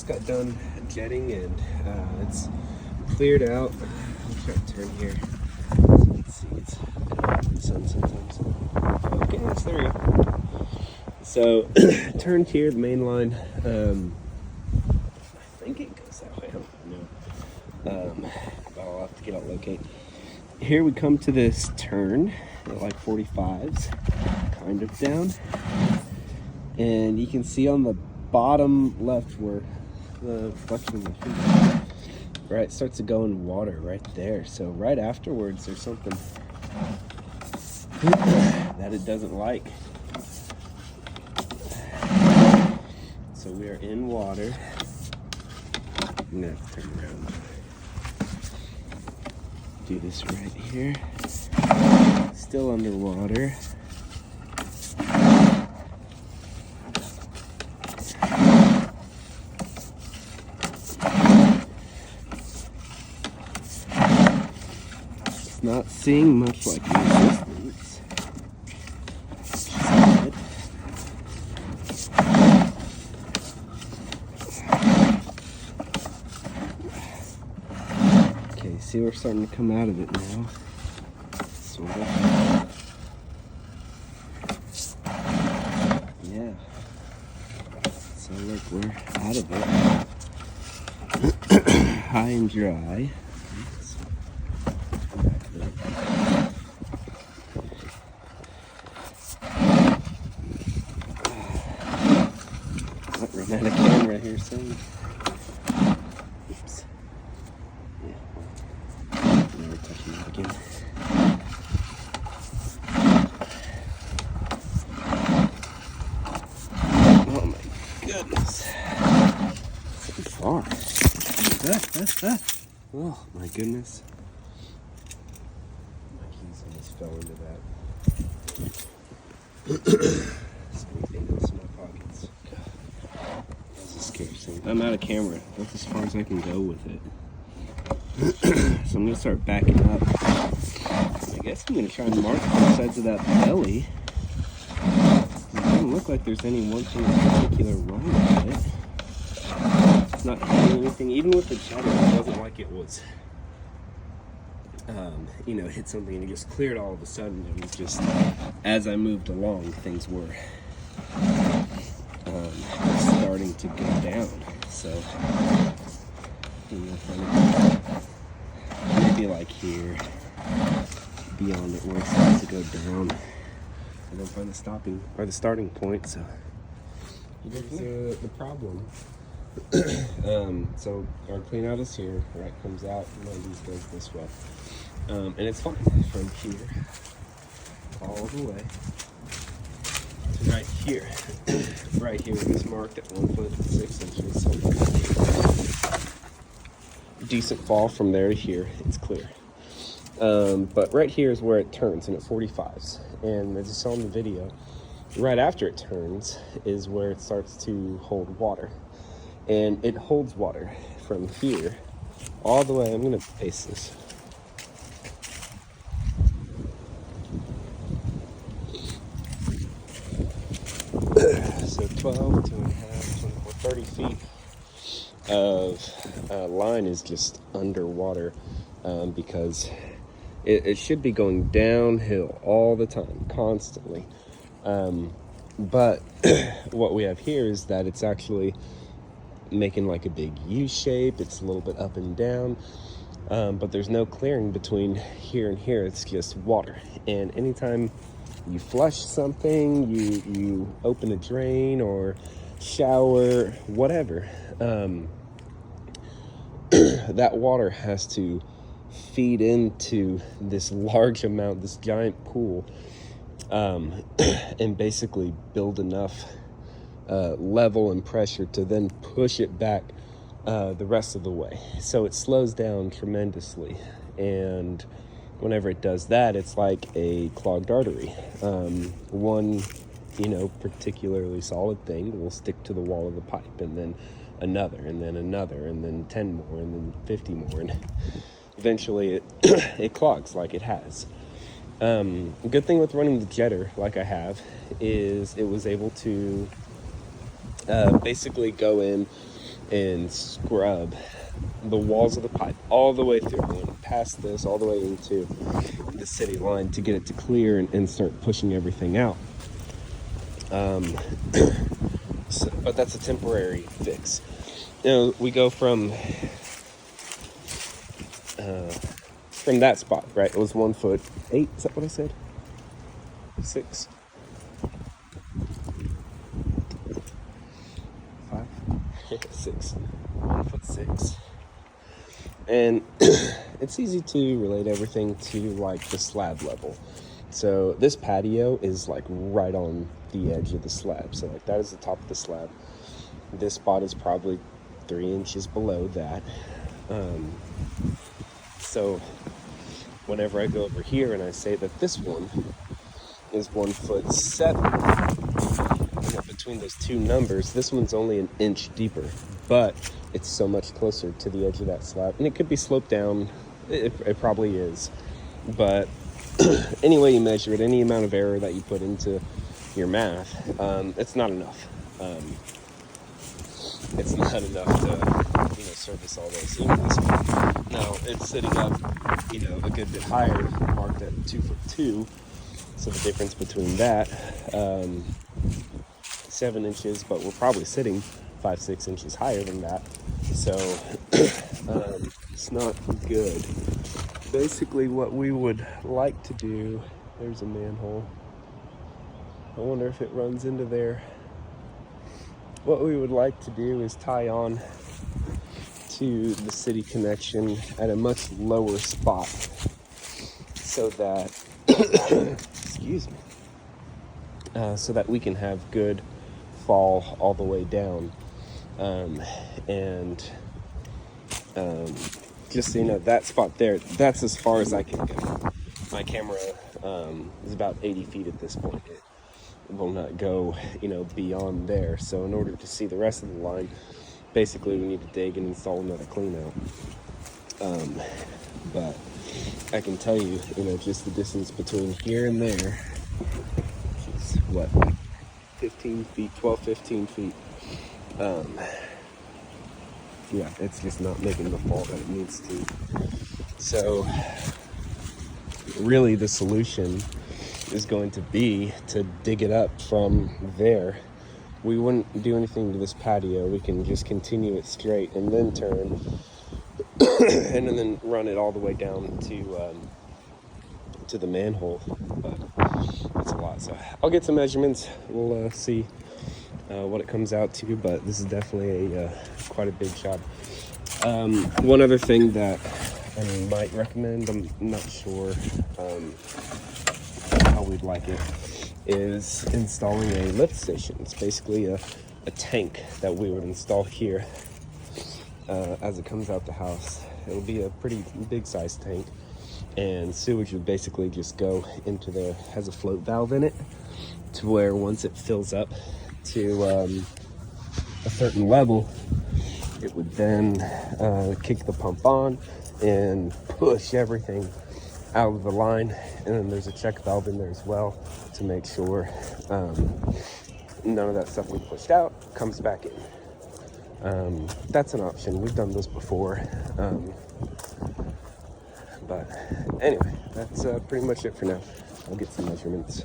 just got done jetting and it's cleared out. I'll try to turn here so you can see it's in the sun sometimes. Okay, yes, there we go. So turned here, the main line. I think it goes that way. I don't know. But I'll have to get out locate. Here we come to this turn at like 45s, kind of down, and you can see on the bottom left where the reflection of my feet, right, starts to go in water right there. So right afterwards there's something that it doesn't like. So we are in water. I'm gonna have to turn around. Do this right here. Still underwater. It's not seeing much like resistance. Okay, see, we're starting to come out of it now. Sort of. Yeah. So look, we're out of it. High and dry. Run out of camera here soon. Oops. Yeah. Never touching that again. Oh my goodness. So far. Oh my goodness. My keys almost fell into that. Anything else in my pockets? That's a scary thing. I'm out of camera. That's as far as I can go with it. So I'm gonna start backing up. I guess I'm gonna try and mark the sides of that belly. It doesn't look like there's any one thing in particular wrong with it. It's not hitting anything. Even with the jetter, it wasn't like it was, hit something and it just cleared all of a sudden. It was just, as I moved along, things were starting to go down. So, maybe like here, beyond it where it starts to go down. I don't find the starting point, so here's the problem. So our clean out is here, right, comes out, and one of these goes this way. And it's fine from here all the way to right here. Right here is marked at 1 foot 6 inches. So decent fall from there to here, it's clear. But right here is where it turns, and at 45s. And as you saw in the video, right after it turns is where it starts to hold water. And it holds water from here all the way. I'm going to paste this. So 12, 2.5, 24, 30 feet of line is just underwater because it should be going downhill all the time, constantly. But what we have here is that it's actually making like a big U shape. It's a little bit up and down, but there's no clearing between here and here. It's just water. And anytime you flush something, you open a drain or shower, whatever, that water has to feed into this large amount, this giant pool, and basically build enough level and pressure to then push it back the rest of the way. So it slows down tremendously, and whenever it does that, it's like a clogged artery. One particularly solid thing will stick to the wall of the pipe, and then another, and then another, and then 10 more, and then 50 more, and eventually it clogs like it has. A good thing with running the jetter like I have is it was able to basically go in and scrub the walls of the pipe all the way through, and past this all the way into the city line to get it to clear and start pushing everything out. But that's a temporary fix. We go from that spot, right? It was 1'8". Is that what I said? 6, 5, 6, 1'6". And it's easy to relate everything to like the slab level. So this patio is like right on the edge of the slab. So like that is the top of the slab. This spot is probably 3 inches below that. So whenever I go over here and I say that this one is 1'7", between those two numbers, this one's only an inch deeper, but it's so much closer to the edge of that slab. And it could be sloped down. It probably is. But any way you measure it, any amount of error that you put into your math, it's not enough. It's not enough to, service all those. Even this one. Now, it's sitting up, a good bit higher, marked at 2'2". So the difference between that, 7 inches, but we're probably sitting 5-6 inches higher than that. So it's not good. Basically what we would like to do, there's a manhole. I wonder if it runs into there. What we would like to do is tie on to the city connection at a much lower spot so that, excuse me, so that we can have good fall all the way down. Just so you know, that spot there, that's as far as I can go. My camera is about 80 feet at this point. It will not go, beyond there. So in order to see the rest of the line, basically we need to dig and install another clean out. But I can tell you, just the distance between here and there, which is what, 15 feet, 12, 15 feet. Yeah, it's just not making the fall that it needs to. So really the solution is going to be to dig it up from there. We wouldn't do anything to this patio. We can just continue it straight and then turn and then run it all the way down to the manhole. But it's a lot. So I'll get some measurements. We'll see what it comes out to, but this is definitely quite a big job. One other thing that I might recommend, I'm not sure how we'd like it, is installing a lift station. It's basically a tank that we would install here as it comes out the house. It'll be a pretty big sized tank, and sewage would basically just go into has a float valve in it, to where once it fills up to a certain level, it would then kick the pump on and push everything out of the line. And then there's a check valve in there as well to make sure none of that stuff we pushed out comes back in. That's an option. We've done this before. But anyway, that's pretty much it for now. I'll get some measurements.